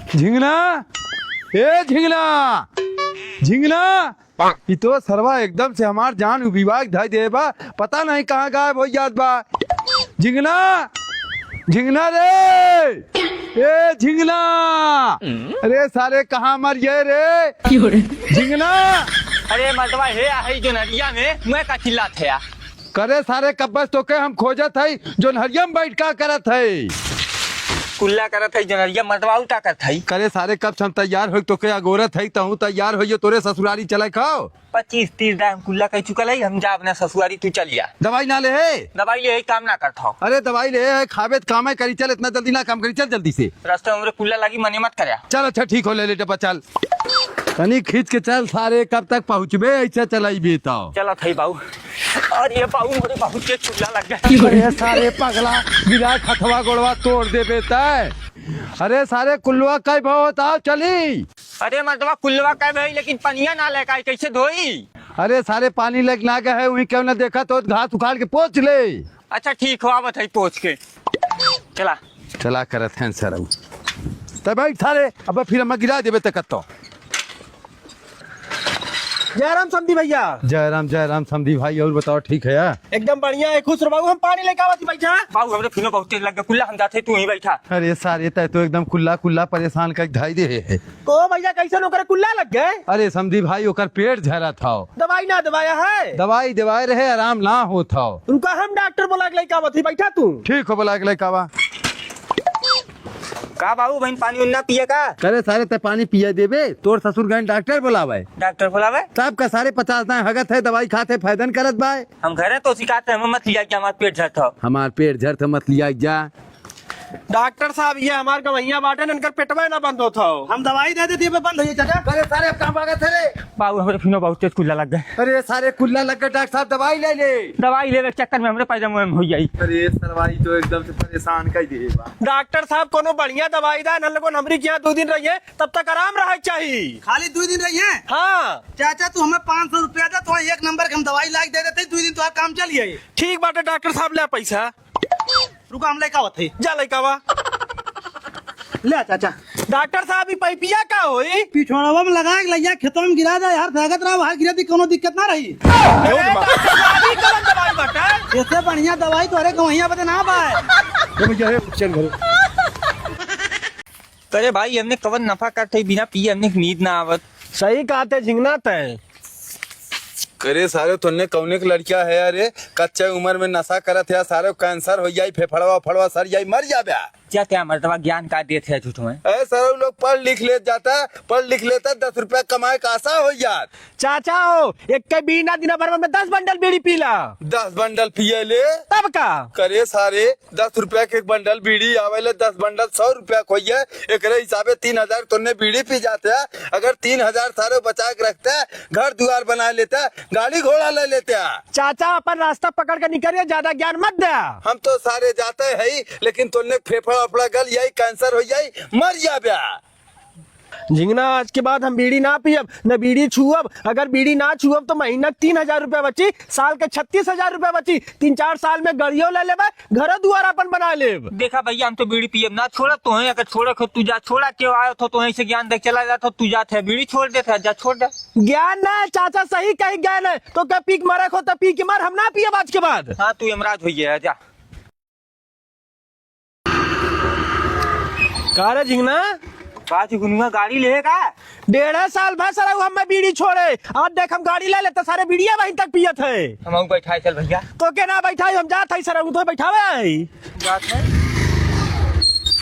झिंगना, ए झिंगना, झिंगना, ये तो सरवा एकदम से हमार जान विभाग धाई दे बा, पता नहीं कहाँ गायब हो जात बा। झिंगना, झिंगना रे, ए झिंगना, अरे सारे कहाँ मर गए रे झिंगना। अरे मर्दवा हे जो नदिया में मैं का चिल्लात है। करे सारे कब्बस तो के हम खोजत है जो नहरिया में बैठ का करत है। कुल्ला करत है जनरिया मर्दवा उल्टा करत है। करे सारे कब हम तैयार हो तो के अगोरत है तो तैयार हो तोरे ससुरारी चले खाओ। 25-30 दाम कुल्ला कह चुकल है, हम जा अपना ससुरारी तू चल जा। दवाई ना ले है, दवाई ले काम ना करता। अरे दवाई ले है, खावे काम है करी चल, इतना जल्दी ना काम करी चल जल्दी से। रास्ते में कुल्ला लगी मने मत करे। चल अच्छा ठीक हो, ले ले डब्बा चल, तनी खींच के चल, सारे कब तक पहुँचबे ऐसा चलाई बेताओ। चलो थई बाबू, और ये बाबू मोरे बाबू के चुल्ला लग गया। अरे सारे पगला बिना खथवा गोड़वा तोड़ दे बेता। अरे सारे कुल्लवा कई भाव होता चली। अरे मर्दवा कुल्लवा कह भाई लेकिन पनिया ना लेकर कैसे धोई। अरे सारे पानी लग ना गए है, वही क्यों ना देखा तो घास उखाड़ के पोंछ ले। अच्छा ठीक हो, आवत है पोंछ के। चला चला करत हैं सर तब भाई सारे, अब फिर हम गिरा देवे तक तो। जयराम समधी भैया। जयराम समधी भाई, और बताओ ठीक है यार? एकदम बढ़िया है, खुश रहो बाबू। हम पानी लेके आवत बैठा। बाबू हमरे फिनो बहुत तेज लग गया कुल्ला, हम जाते तू ही बैठा। अरे सारे तय तो एकदम कुल्ला कुल्ला परेशान कर ढाई दे है। को भैया कैसे नौकर कुल्ला लग गए? अरे समधी भाई ओकर पेट झरा था, दवाई ना दवाया है? दवाई दवाई रहे आराम ना हो था। रुका हम डॉक्टर बोला के लेके आवत बैठा तू। ठीक हो बोला के कावा का बाबू बहन पानी उन्ना पिए का? करे सारे ते पानी पिया देवे, तोर ससुर गए डॉक्टर बोलावे। डॉक्टर बोलावे सब का सारे 50 दाएं हगत है, दवाई खाते फायदन करत बाय। हम घरे तो सिखाते हैं, मत लिया कि हमारा पेट झरता। हमार पेट झरत मत लिया जा। डॉक्टर साहब ये हमार गवैया बाटे इनकर पेटवा ना बंद होता हो। हम दवाई दे देती है बंद हो जाए चाचा। अरे सारे अब कहाँ भागत है रे? बाबू हमरे फिनो बहुत तेज कुल्ला लग गए। अरे सारे कुल्ला लग गए, डॉक्टर साहब दवाई ले ले। दवाई लेवे के चक्कर में हमरे पैजामा में हो जाई। अरे सरवाई तो एकदम से परेशान कर दे बा। डॉक्टर साहब कोनो बढ़िया दवाई दा न लोगन हमरी यहाँ 2 दिन रहिए तब तक आराम रहे चाहिए। खाली 2 दिन रहिए? हाँ चाचा तू हमें 500 रुपया दे, तो 1 नंबर के हम दवाई ला के दे देते, 2 दिन तो काम चलिए। ठीक बाटे डॉक्टर साहब, ले पैसा। रुका हम लेके आवत है। जा लेकावा ले चाचा। डॉक्टर साहब पैपिया का होई? पिछवाड़वा में लगा के लैया खेतों में गिरा दे यार, स्वागत रहा वहाँ गिरा दी, कोनो दिक्कत ना रही। दवाई बता इससे बढ़िया दवाई तो अरे गवैया बता ना बाय। चल घरे। अरे भाई हमने कवन नफा करते बिना पिए, हमने नींद ना आवत। सही कहते झिंगना तय। करे सारे तुन्ने कौने की लड़किया है अरे, कच्चे उम्र में नशा करत है, सारे कैंसर हो जाई, फेफड़वा फड़वा सर जाई, मर जाबे। क्या क्या मर्दवा ज्ञान का देते हैं झूठ में। ऐ सारे लोग पढ़ लिख ले जाता, पढ़ लिख लेता, 10 रुपया कमाए का आशा हो जात। चाचा हो एक के बीना दिन भर में 10 बंडल बीड़ी पीला। 10 बंडल पिए ले तब का करे सारे 10 रुपया के एक बंडल बीड़ी आवेले, 10 बंडल 100 रुपया खोइए, एक हिसाबे 3000 तुन्ने बीड़ी पी जाते हैं। अगर 3000 सारे बचा के रखते हैं, घर द्वार बना लेते हैं, गाड़ी घोड़ा ले लेते हैं। चाचा अपन रास्ता पकड़ के निकलिए, ज्यादा ज्ञान मत दे। हम तो सारे जाते है ही, लेकिन तुन्ने फेफड़ा अपना गल यही कैंसर हो जाई, मर जाबे। झिंगना आज के बाद हम बीड़ी ना पियब, न बीड़ी छुअब। अगर बीड़ी ना छुअब तो महीना 3000 रुपया बची, साल के 36,000 रुपया बची। 3-4 साल में गाड़ियों ले लेबे, घर दुआर अपन बना लेब। देखा भैया हम तो बीड़ी पिए ना छोड़ा तो है, अगर छोड़ा खो तू जा, छोड़ा क्यों आयो तो ऐसे ज्ञान देख चला जाता, तू जाते है बीड़ी छोड़ देता, जा छोड़ दे। ज्ञान ना चाचा, सही कही ज्ञान है तो क्या पीक मारे खो तो पी के मार, हम ना पियब आज के बाद। हाँ तू यमराज हो गया जा। का रे झिंगना गुनुआ गाड़ी लेगा? 1.5 साल भर हम बीड़ी छोड़े, आज देख हम गाड़ी ले लेते, सारे बीड़िया वहीं तक पियत है। हम बैठा चल भैया। तो के ना बैठा हम जात है सर, तो बैठावे जात है।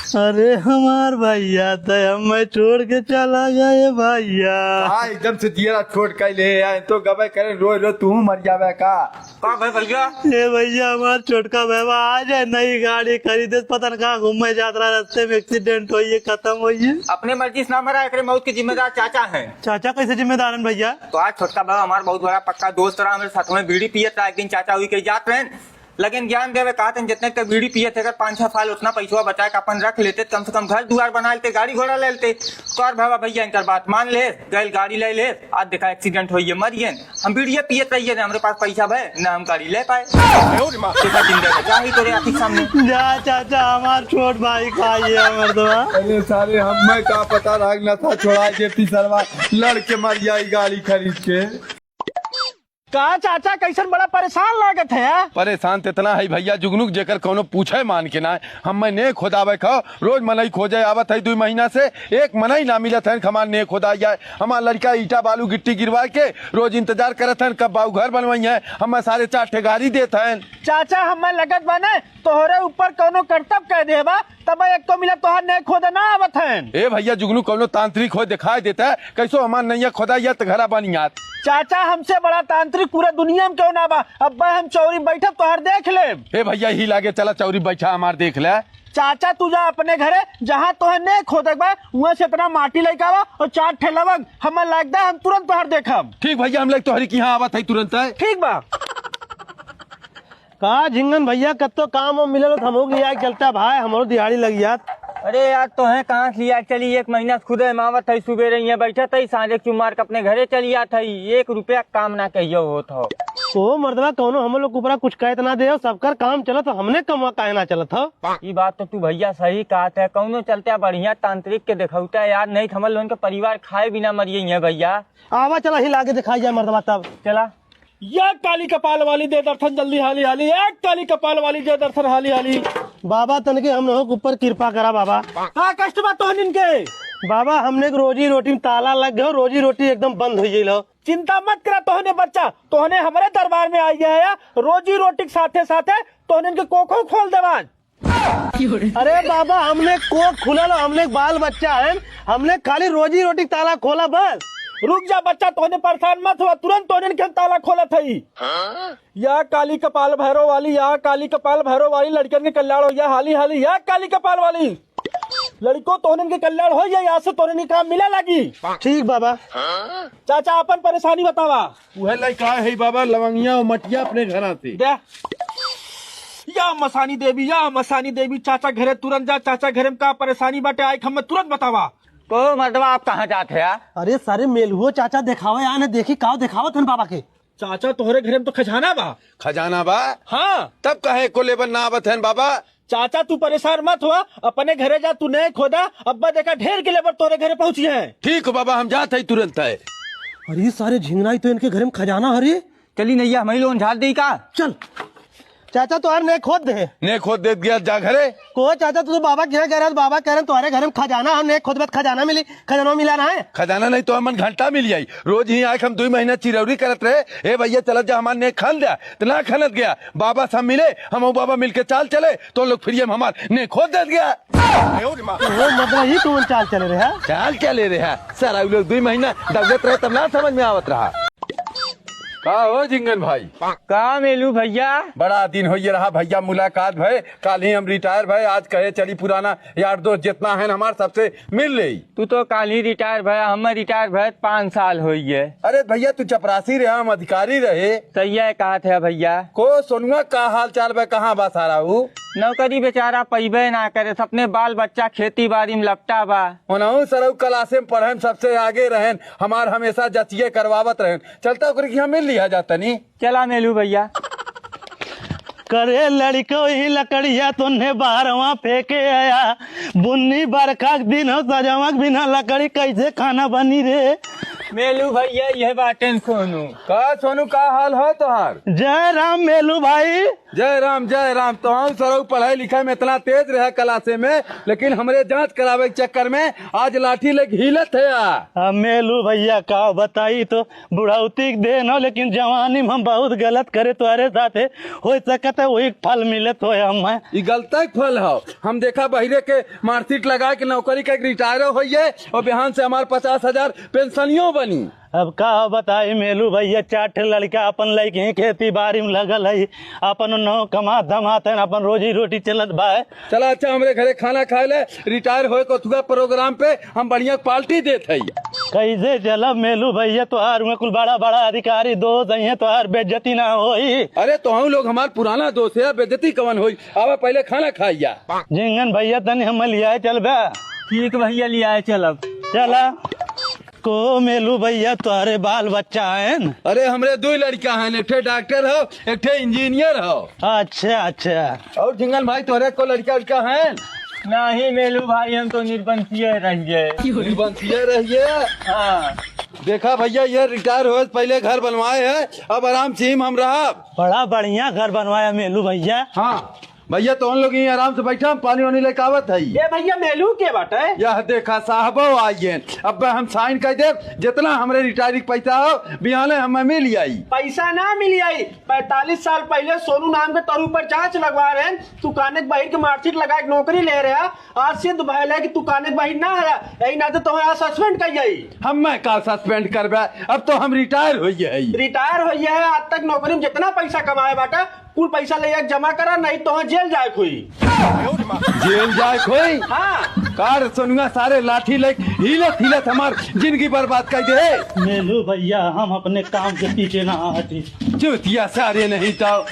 अरे हमार भैया तो हमें छोड़ के चला गए भैया। हाँ एकदम से दिया छोड़ कर ले आए तो गबे करे, रोज रोज तू मर जावे का। भाई भैया ये भैया हमार छोटका भैया आज है, नई गाड़ी खरीदे, पता न कहाँ घूमे जात रहा, रास्ते में एक्सीडेंट हुई, खत्म हुई। अपने मर्जी से ना मरा, एक मौत के जिम्मेदार चाचा है। चाचा कैसे जिम्मेदार है भैया? तो आज छोटका भाई हमारा बहुत बड़ा पक्का दोस्त रहा, हमारे साथ में बीड़ी पियत रहा। एक दिन चाचा हुई कहीं जात रहे, लेकिन ज्ञान देवे कहते हैं जितने का बीड़ी पिए थे, अगर 5-6 साल उतना पैसा बचा के अपन रख लेते, कम से कम घर दुआर बना लेते, गाड़ी घोड़ा ले लेते। तो और भावा भैया इनकर बात मान ले, गैल गाड़ी ले ले, आज देखा एक्सीडेंट हो मरिए। हम बीड़िया पिए रहिए ना, हमारे पास पैसा भय ना हम गाड़ी ले पाए। सामने जा चाचा हमार छोट भाई खाइए मर्दवा। अरे सारे हमें का पता रखना था, छोड़ा के पिसरवा लड़के मर जाई गाड़ी खरीद के। का चाचा कैसन बड़ा परेशान लागत है? परेशान तो इतना है भैया जुगनुक जेकर कोनो पूछे मान के ना, हम ने खोदावे खो रोज मनई खोजे आवत है 2 महीना से, एक मनई ना मिलत है हमार ने खोदा जाए। हमार लड़का ईटा बालू गिट्टी गिरवा के रोज इंतजार करत है कब बाऊ घर बनवाई है, हम सारे 4 ठे गाड़ी देत है। चाचा हमें लगत बने तोहरे ऊपर कोनो कर्तव्य कह देबा, तब एक तो मिला तोहर ने खोदा ना आवत है। ए भैया जुगनू कोनो तांत्रिक हो दिखाई देता है, कैसो हमार नैया खोदा या तो घरा बनियात। चाचा हमसे बड़ा तांत्रिक पूरा दुनिया में क्यों ना बा, अब हम चौरी बैठब तोहर देख ले। ए भैया ही लागे चला चौरी बैठा हमार देख ले। चाचा तू जा अपने घरे, जहाँ तोहर ने खोदक बा वहाँ से इतना माटी लेके आवा और 4 ठे लवंग हमें लगता है हम तुरंत तोहर देखब। ठीक भैया हम लोग तोहरी की यहाँ आवत है तुरंत है। ठीक बा। का झिंगन भैया कत्तो काम मिलल हमो लिया चलता भाई, हमरो दिहाड़ी लग जात। अरे यार तो है कहाँ से लिया चली, 1 महीना खुद मावत है, सुबह यहाँ बैठा था सांझे चुमार के अपने घरे चली आत है, 1 रुपया काम ना कहियो होत हो। ओ मर्दवा कौनो हम लोग ऊपर कुछ कहत ना दे, सबकर काम चलत, हमने कमा काहे ना चलत हो। ये बात तो तू भैया सही कहत है, कौनो चलते बढ़िया तांत्रिक के दिखौता है यार, नहीं हमल लोगन के परिवार खाए बिना मरिए भैया। आवा चला ही लागे दिखाई जाए मर्दवा तब चला। या काली कपाल वाली दे दर्शन जल्दी हाली हाली, एक काली कपाल वाली दे दर्शन हाली हाली। बाबा तनके हम लोग ऊपर कृपा करा बाबा। का कष्ट बा तोहन इनके बाबा, हमने रोजी रोटी में ताला लग गयो, रोजी रोटी एकदम बंद हो गई। चिंता मत करा तोहने बच्चा, तोहने हमारे दरबार में आई है, रोजी रोटी के साथे साथे तोहने इनके कोखो खोल देवा। अरे बाबा हमने कोख खुला, हमने बाल बच्चा है, हमने खाली रोजी रोटी ताला खोला बस। रुक जा बच्चा, तोहने परेशान मत हुआ, तुरंत तोहने के ताला खोला थी। या काली कपाल भैरव वाली, या काली कपाल भैरव वाली, लड़कन के कल्याण हो या हाली हाली, या काली कपाल वाली लड़को तोहने के कल्याण हो या यहाँ से तोहने काम मिला लगी। ठीक बाबा। चाचा अपन परेशानी बतावा। वह लड़का है बाबा लवंगिया और मटिया अपने घर से दे। या मसानी देवी, या मसानी देवी, चाचा घरे तुरंत जा, चाचा घरे में का परेशानी बाटे आई हमें तुरंत बतावा। तो मर्दवा आप कहाँ जाते हैं? अरे सारे मेलुओ चाचा दिखावा यहाँ ने, देखी का दिखावत है बाबा के। चाचा तोहरे घरे में तो खजाना बा। खजाना बा? हाँ। तब कहे को लेबर ना आवत है बाबा। चाचा तू परेशान मत हुआ, अपने घरे जा, तू नहीं खोदा, अब्बा देखा ढेर के लेबर तोरे घरे पहुंची है। ठीक बाबा हम जाते ही तुरंत है। अरे सारे झिंगनाई तो इनके घरे में खजाना हरी। चली नैया हमें लोग झाड़ दी का। चल चाचा तो ने खोद दे, ने खोद दे गया जा घरे को चाचा तू तो बाबा क्या कह रहा है, बाबा कह रहे हैं तुम्हारे घर में खजाना, हमने खोद बत खजाना मिली, खजाना मिला ना है। खजाना नहीं तो हमन घंटा मिल जाई, रोज ही आए हम 2 महीना चिरौरी करत रहे। ए भैया चलत जा, हमार ने खन दिया तो ना खनत गया, बाबा सब मिले, हम बाबा मिल के चाल चले तो लोग फिर हमार ने खोद दे गया। मतलब ही कौन चाल चले रहे, चाल चले रहे सारा लोग 2 महीना दौड़त रहे, तब ना समझ में आवत रहा। का हो झिंगन भाई? का मेलू भैया? बड़ा दिन हो ये रहा भैया मुलाकात भय, काल ही हम रिटायर भय, आज कहे चली पुराना यार दोस्त जितना है हमार सबसे मिल ले। तू तो काल ही रिटायर भया, हम रिटायर भय 5 साल हो गए। अरे भैया तू चपरासी रहे, हम अधिकारी रहे। सही है कहा थे भैया। को सोनुआ का हाल चाल भय, कहाँ बा सारा हूँ? नौकरी बेचारा पैबे ना करे, अपने बाल बच्चा खेती बाड़ी में लपटा बा। ओनाहू सरऊ क्लासे में पढ़न, सबसे आगे रहन, हमार हमेशा जचिए करवावत रहन। चलता ओकरे की हम मिल लिया जाता नहीं। चला मेलू भैया। करे लड़को ही लकड़िया तुन्ने बारवा फेंके आया, बुन्नी बरखा दिन हो सजमक बिना लकड़ी कैसे खाना बनी रे। मेलू भैया यह बातें सोनू का सोनू का हाल है तुहार? जय राम मेलू भाई। जय राम जय राम। तो हम सरऊ पढ़ाई लिखाई में इतना तेज रहा क्लासे में, लेकिन हमरे जांच करावे के चक्कर में आज लाठी लेके हिलत है। मेलू भैया का बताई तो बुढ़ौती देन हो, लेकिन जवानी में हम बहुत गलत करे तुम्हारे साथे हो सकता है वही फल मिलत हो। हम गलत फल हो, हम देखा बहिरे के मार्कशीट लगा के नौकरी के रिटायर होइए और बिहान से हमारे 50,000 पेंशनियों बनी। अब का बताई मेलू भैया, 4 ठे लड़का अपन लड़के खेती बाड़ी में लगल है, अपन नौ कमा धमाते अपन रोजी रोटी चलत बा। चला अच्छा हमरे घरे खाना खाए ले, रिटायर होए को तुगा प्रोग्राम पे हम बढ़िया पार्टी देते है। कैसे चलब मेलू भैया तोहार में कुल बड़ा बड़ा अधिकारी दोस्त है तोहार बेइज्जती ना होई। अरे तो हम लोग हमार पुराना दोस्त है, बेइज्जती कवन होई। अब पहले खाना खाइया। झिंगन भैया तनी हम लिया चल बे। ठीक भैया लिया चलब। चला को मेलू भैया तुम्हारे बाल बच्चा है। अरे हमरे दो लड़का हैं, एक ठे डॉक्टर हो, एक ठे इंजीनियर हो। अच्छा अच्छा। और झिंगन भाई तोहरे को लड़का हैं? नहीं मेलू भाई हम तो निर्बंधिया रहिए। निर्बंधिया रहिए। हाँ देखा भैया ये रिटायर हो पहले घर बनवाए है, अब आराम से हम रहा। बड़ा बढ़िया घर बनवाया मेलू भैया। हाँ भैया तो हम लोग यहीं आराम से बैठा, पानी वानी लेके आवत है। ये भैया मेलू के बाटे। यह देखा साहबो आइए, अब हम साइन कर दे, जितना हमरे रिटायरिंग पैसा हो बिहाने हमें मिल आई। पैसा ना मिली आई। 45 साल पहले सोनू नाम के तरु पर जांच लगवा रहे हैं, तू काने के बहिर के मार्कशीट लगा के नौकरी ले रहा। आज सिद्ध भयल है कि तू काने के बहिर ना है, यही ना तो तुम्हें सस्पेंड कर जाई। हम का सस्पेंड करबे, अब तो हम रिटायर हो गए। रिटायर हो गया है, आज तक नौकरी में जितना पैसा कमाए बाटा कुल पैसा ले जमा करा, नहीं तो जेल जाए कोई। जेल जाए कोई? हाँ कार सोनुआ सारे लाठी ले हिलत हिलत हमार जिंदगी बर्बाद कर दे। मेलू भैया हम अपने काम से पीछे ना हटी। चूतिया सारे नहीं तो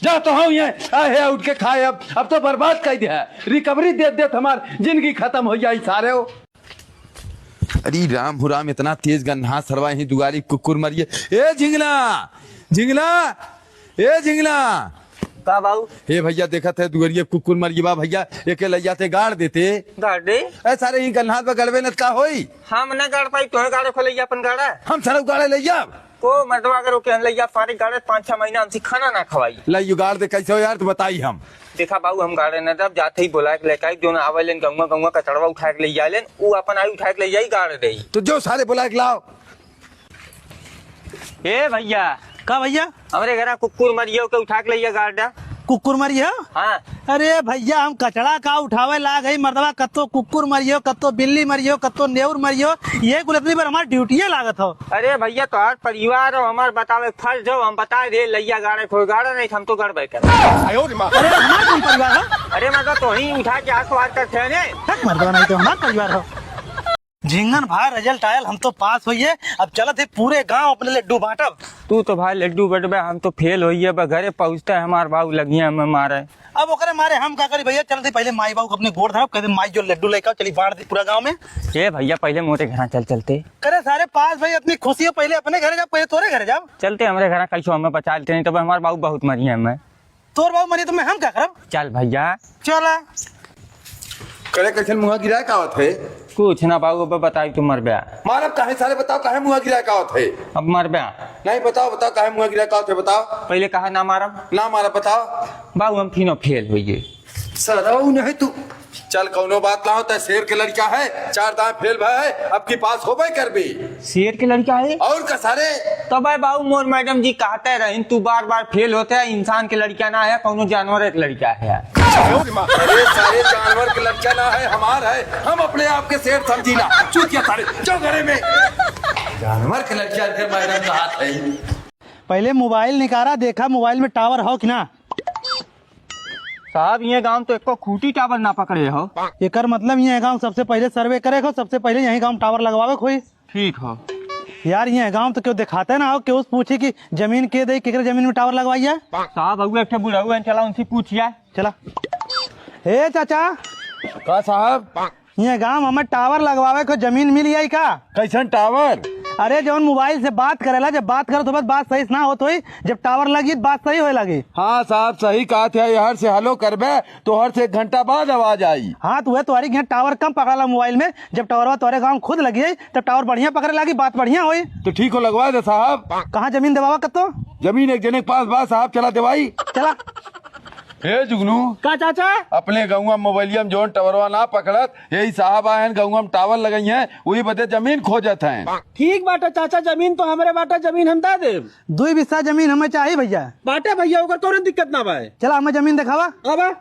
जा तो हम ये उठ के खाए, अब तो बर्बाद कर दिया। रिकवरी दे दे हमार जिंदगी खत्म हो जाए सारे हो। अरे राम हो राम, इतना तेज गन्हा सरवा ही दुआरी कुकुर मरिए। ए झिंगला झिंगला, ए झिंगला का बाबू। हे भैया देखा थे दुआरिये कुकुर मरिए बा भैया, एक ले जाते गाड़ देते। गाड़े ए सारे ही गन्हा पे गड़बे न का होई। हम न गाड़ पाई, तोहे गाड़े खोले अपन गाड़ा। हम सारे गाड़े ले जा को मर्दवा करो के लैया सारे गाड़े 5-6 महीना हमसे खाना ना खवाई। लइयो गाड़ दे कैसे हो यार, तो बताई हम। देखा बाबू हम गाड़े न जब जाते ही बोला के लेके जो ना आवेलन गंगा गंगा कचड़वा उठा के ले जालेन, ऊ अपन आई उठा के ले जाई गाड़ दे। तो जो सारे बुला के लाओ। ए भैया का भैया हमरे घर कुकुर मरियो के उठा के ले जा गाड़ा। कुकुर मरियो। हाँ अरे भैया हम कचड़ा का उठावे ला गई मर्दवा, कत्तो कुकुर मरियो, कत्तो बिल्ली मरियो, कत्तो नेउर मरियो, ये गुलतनी पर हमारी ड्यूटियां लागत हो। अरे भैया तो हर परिवार हो हमार बतावे फर्ज हो, हम बता दे लैया गाड़े कोई गाड़ा नहीं हम तो गड़ बैठे। अरे हमारा कौन परिवार हो? अरे मतलब तो ही उठा के आसवार करते हैं ने। मर्दवा नहीं तो हमारा परिवार हो। झिंगन भाई रिजल्ट आयल, हम तो पास हुई है, अब चलत है पूरे गांव अपने लड्डू बांटब। तू तो भाई लड्डू बटबे, हम तो फेल होइए बा घरे पहुंचते हमार बाबू लगिया हमें मारे। अब ओकरे मारे हम का करी भैया, चलते पहले माई बाबू अपने गोड़ धरब, कहते माई जो लड्डू लेकर चली बांट दी पूरा गांव में। ए भैया पहले मोटे घर चल चलते। करे सारे पास भाई अपनी खुशी हो, पहले अपने घर जाओ, पहले तोरे घर जाओ। चलते हमारे घर कैसे हमें बचा लेते, नहीं तो हमारे बाबू बहुत मरी है हमें। तोर बाबू मरी तो मैं हम क्या करब। चल भैया चला करे कैसे मुँह गिरा का होत है? कुछ ना बाबू अब बताई तू मर बया। मारब काहे सारे, बताओ काहे मुँह गिरा का होत है? अब मर बया नहीं बताओ बताओ काहे मुँह गिरा का होत है, बताओ। पहले कहा ना मारब ना मारा बताओ। बाबू हम फिनो फेल हुई। सरऊ नहीं तू चल कौनो बात ना होता है, शेर के लड़का है, 4 दांत फेल भाई अब की पास हो कर भी। शेर के लड़का है और का सारे तो भाई बाबू मोर मैडम जी कहते रहे तू बार बार फेल होते है, इंसान के लड़का ना है कौनो जानवर एक लड़का है। अरे सारे जानवर के लड़का ना है, हमार है, हम अपने आप के शेर समझीला। चूतिया सारे जो घरे में जानवर के लड़का के मैडम का हाथ है। पहले मोबाइल निकाला, देखा मोबाइल में टावर हो कि ना। साहब ये गांव तो एक खूटी टावर ना पकड़े हो। एकर मतलब ये गांव सबसे पहले सर्वे करे हो, सबसे पहले यही गांव टावर लगवावे कोई। ठीक हो यार ये गांव तो क्यों दिखाते ना हो, क्यों पूछे कि जमीन के दे केकरे जमीन में टावर लगवाइए। साहब अगुआ एक बुढ़ा चला उनसे पूछिए। चला हे चाचा का साहब ये गांव हमें टावर लगवावे को जमीन मिल जाई का? कैसन टावर? अरे जौन मोबाइल से बात करेला, जब बात करो तो बस बात सही ना हो तो ही, जब टावर लगी बात सही होए लगी। हाँ साहब सही कहा थे, हर से हलो करबे तो हर से 1 घंटा बाद आवाज आई। हाँ तो है तुम्हारी यहाँ टावर कम पकड़ा मोबाइल में, जब टावर तुम्हारे गांव खुद लगी है तब टावर बढ़िया पकड़े लगी, बात बढ़िया हुई। तो ठीक हो लगवा दे साहब। कहाँ जमीन दबावा कतो? जमीन एक जने के पास बात साहब, चला दवाई। चला हे जुगनू का चाचा अपने गौवा मोबाइलिया में जोन टावरवा ना पकड़त, यही साहब आए गौवा में टावर लगाई है, वही बदे जमीन खोजत है। ठीक बाटा चाचा, जमीन तो हमारे बाटा जमीन हम दे दे। 2 बिस्सा जमीन हमें चाहिए भैया। बाटे भैया ओकर कोनो दिक्कत ना भाई। चला हमें जमीन दिखावा। अब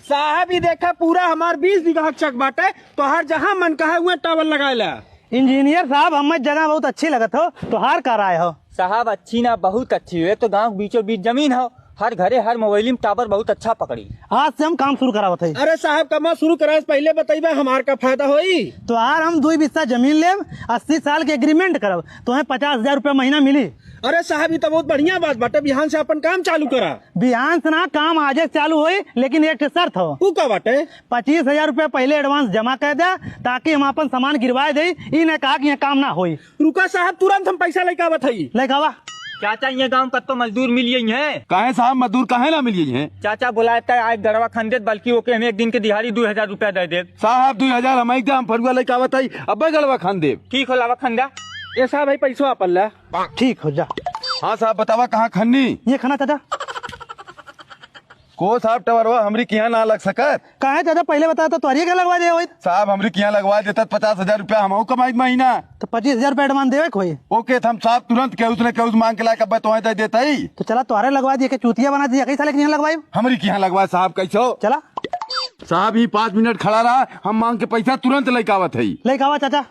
साहब ही देखा पूरा हमार 20 बीघा चक बाटे, तो हर जहाँ मन कहा हुआ टावर लगाएला। इंजीनियर साहब हमें जगह बहुत अच्छी लगत हो, तो हार कर आए हो। साहब अच्छी ना बहुत अच्छी है, तो गांव बीचों बीच जमीन हो, हर घरे हर मोबाइल में टावर बहुत अच्छा पकड़ी। आज से हम काम शुरू करावत है। अरे साहब कमा शुरू करा से पहले बताइबे हमार का फायदा होई। तो यार हम 2 बिस्सा जमीन लेब, 80 साल के एग्रीमेंट करब, तुम्हें 50,000 रुपया महीना मिली। अरे साहब ये तो बहुत बढ़िया बात बाटे, बिहान से अपन काम चालू करा। बिहान से ना काम आजे से चालू होई, लेकिन एक शर्त हो। ऊ का बाटे? 25,000 रुपया पहले एडवांस जमा कर दे, ताकि हम अपन सामान गिरवाए दे। ई ने कहा कि यहाँ काम ना होई। रुका साहब तुरंत हम पैसा लेके आवत हई। लेके आवा। चाचा ये गांव का तो मजदूर मिलिए है। काहे साहब मजदूर काहे ना मिलिए हैं? चाचा बुलाता है आज गड़वा खंडेत, बल्कि ओके हमें एक दिन के दिहाड़ी 2,000 रुपया दे दे। साहब 2,000 हम एकदम फरुआ लेके आवत हई, अब्बे गलवा खान देव। ठीक हो लावा खंडा। ये साहब भाई पैसा अपन ला। ठीक हो जा। हाँ साहब बतावा कहाँ खन्नी? ये खाना चाचा को साहब टवरवा हमरी के यहाँ ना लग सकत? कहा है चाचा, पहले बताया तो तोहरी क्या लगवा दे। साहब हमरी के यहाँ लगवा देता 50,000 रुपया हम कमाई महीना। तो 25,000 रुपया एडवांस देवे कोई। ओके हम साहब तुरंत केहू ने केहू मांग के लाके अब्बे तो दे देता ही। तो चला तुम्हारे लगवा दिए, चूतिया बना दिया। कई साल के यहाँ लगवाई। हमरी के यहाँ लगवा साहब कैसो? चला साहब ही 5 मिनट खड़ा रहा, हम मांग के पैसा तुरंत लेके आवत है। लेके आवा चाचा।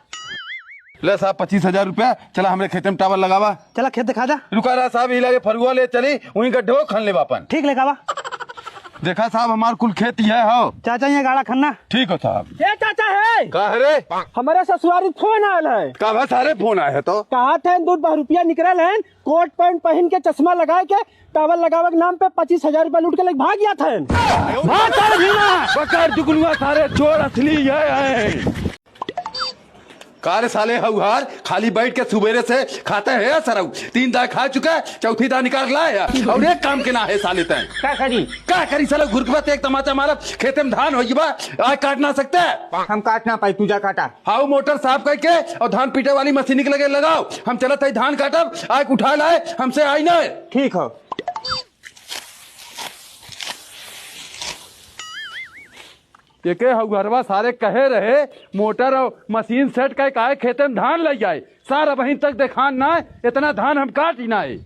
ले साहब 25,000 रुपया, चला हमरे खेत में टावर लगावा। चला खेत दिखा जा। रुका रहा साहब ही लगे फरुआ ले चली वहीं गड्ढो खन ले वापन। ठीक लेके आवा। देखा साहब हमार कुल खेती है हो। चाचा ये गाड़ा खन्ना। ठीक हो साहब। ये चाचा है का रे? हमारे ससुरारी फोन आयल है। का सारे फोन आए है तो कहा थे 2 रुपया निकल है, कोट पैंट पहन के चश्मा लगा के टावर लगावे के नाम पे 25,000 रुपया लूट के लेके भाग गया था। पकड़ दुगुनुआ सारे चोर असली है। कारे साले हउहार खाली बैठ के सुबेरे से खाते है सरऊ। 3 दाल खा चुका है, चौथी दाल निकाल लाया और एक काम के ना है साले तय। क्या करी साले घुरकबत एक तमाचा मारा खेते में धान होई बा, आज काट ना सकता है। हम काट ना पाई, पूजा काटा। हाउ मोटर साफ करके और धान पीटे वाली मशीन के लगे लगाओ, हम चलत है धान काटब। आग उठा लाए हमसे आई ना। ठीक हो। के हउहरवा सारे कहे रहे मोटर और मशीन सेट का काहे खेते में धान लग जाए। सारा वहीं तक देखान ना इतना धान हम काट ही ना है।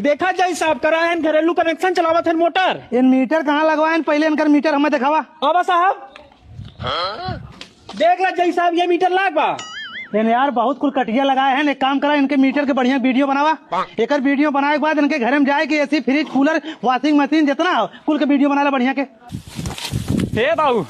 देखा जाए साहब करा है घरेलू कनेक्शन चलावत है मोटर। इन मीटर कहाँ लगवाए पहले इनकर मीटर हमें दिखावा। आवा साहब देख ला जय साहब ये मीटर लाग बा। इन यार बहुत कुल कटिया लगाए हैं। एक काम करा इनके मीटर के बढ़िया वीडियो बनावा। एक वीडियो बनाए के बाद इनके घर में जाए कि AC fridge cooler washing machine जितना हो कुल के वीडियो बना ला बढ़िया के। हे बाबू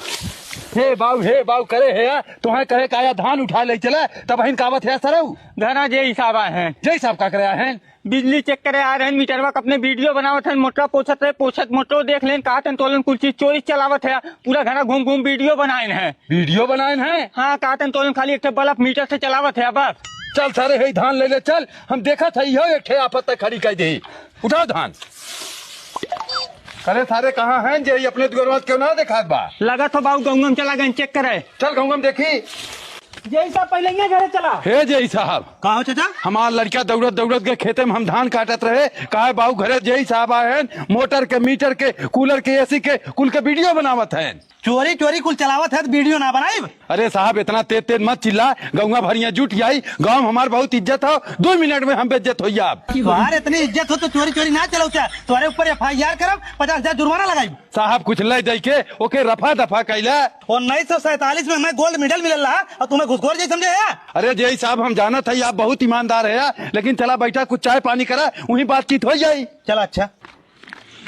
हे बाबू करे है तुम्हें कहे काया धान उठा ले चले तब हिन कावत है सरऊ। घना जे हिसाब आए हैं। जय साहब का करे हैं बिजली चेक करे आ रहे हैं, मीटरवा अपने वीडियो बनावत है, मोटर पोछत रहे, पोछत मोटर देख लें काटन तोलन कुल चीज चोरी चलावत है। पूरा घना घूम घूम वीडियो बनाए हैं। वीडियो बनाए हैं? हाँ काटन तोलन खाली एक बल्ब मीटर से चलावत है बस। चल सारे है धान ले ले चल, हम देखा था एक आफत तक खड़ी कर दे। उठाओ धान। अरे सारे कहाँ हैं जे अपने दुगरवाद क्यों ना देखा बा? लगा तो बाबू गंगम चला गए चेक करे। चल गंगम देखी। जय साहब पहले यहाँ घरे चला। हे जय साहब कहा हो चाचा? हमार लड़का दौड़त दौड़त के खेते में हम धान काटत रहे। कहा बाबू घरे जय साहब आए हैं, मोटर के मीटर के कूलर के एसी के कुल के वीडियो बनावत है। चोरी चोरी कुल चलावत है तो वीडियो ना बनाई। अरे साहब इतना तेज तेज मत चिल्ला, गौवा भरिया जुट आई। गाँव हमार बहुत इज्जत हो, 2 मिनट में हम बेइज्जत हो आप। तुम्हारे इतनी इज्जत हो तो चोरी चोरी ना चलो। तुम्हारे ऊपर FIR करब, 50,000 जुर्माना लगाई। साहब कुछ ले जाए के ओके रफा दफा कैला। 1947 में हमें गोल्ड मेडल मिलल रहा और तुम्हें घुसखोर जी समझे है। अरे जय साहब हम जाना था आप बहुत ईमानदार है, लेकिन चला बैठा कुछ चाय पानी करा वहीं बातचीत हो जाये। चला अच्छा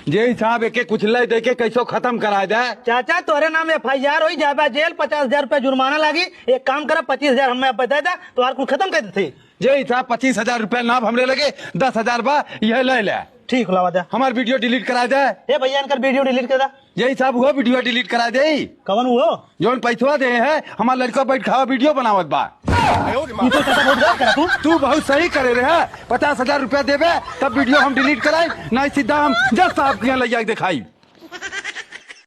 जय साहब एक कुछ ले दे के कैसो खत्म करा दे। चाचा तोरे नाम FIR हो जाबा जेल, 50,000 रुपया जुर्माना लागी। एक काम करा 25,000 हमें बता दे तो हर कुछ खत्म कर देते। जय साहब 25,000 रुपया नाप हमरे लगे, 10,000 बा यह ले ले। ठीक लावा दे। हमार वीडियो डिलीट करा दे। ए भैया इनकर वीडियो डिलीट कर दा। जय साहब वो वीडियो डिलीट करा दे। कवन वो जोन पैसवा दे है हमार लड़का बैठ खावा वीडियो बनावत बा। ये तो चाचा बहुत गलत करा तू बहुत सही करे रहे। 50,000 रुपया देवे तब वीडियो हम डिलीट कराए, नहीं सीधा हम जज साहब के यहाँ ले जाके दिखाई।